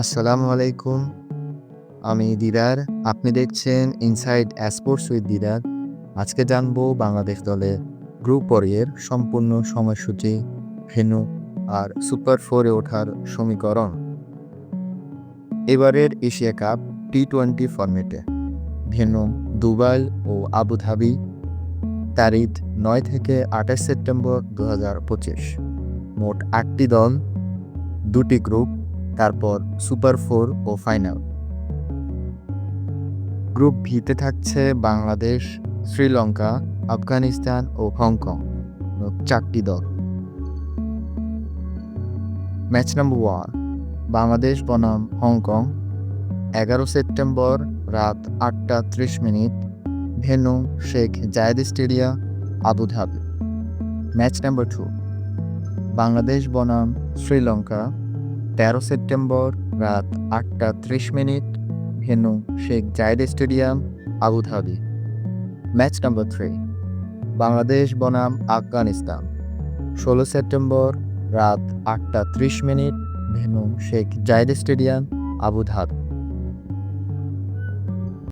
আসসালামু আলাইকুম। আমি দিদার। আপনি দেখছেন ইনসাইড স্পোর্টস উইথ দিদার। আজকে জানবো বাংলাদেশ দলের গ্রুপ পর্বের সম্পূর্ণ সময়সূচি, ভেন্যু আর সুপার ফোরে ওঠার সমীকরণ। এবারের এশিয়া কাপ টি-20 ফরম্যাটে। ভেন্যু দুবাই ও আবুধাবি। তারিখ ৯ থেকে ২৮ সেপ্টেম্বর ২০২৫। মোট ৮টি দল, ২টি গ্রুপ, তারপর সুপার ফোর ও ফাইনাল। গ্রুপ ভিতে থাকছে বাংলাদেশ, শ্রীলঙ্কা, আফগানিস্তান ও হংকং। মোট ৪টি দল। ম্যাচ নাম্বার 1, বাংলাদেশ বনাম হংকং, ১১ সেপ্টেম্বর রাত ৮টা ৩০। Venue Sheikh Zayed stadium, Abu Dhabi. Match number 2, Bangladesh বনাম শ্রীলঙ্কা, ১৩ সেপ্টেম্বর রাত ৮টা ৩০। Venue Sheikh Zayed stadium, Abu Dhabi. Match number 3, Bangladesh বনাম আফগানিস্তান, ১৬ সেপ্টেম্বর রাত ৮টা ৩০। Venue Sheikh Zayed stadium, Abu Dhabi.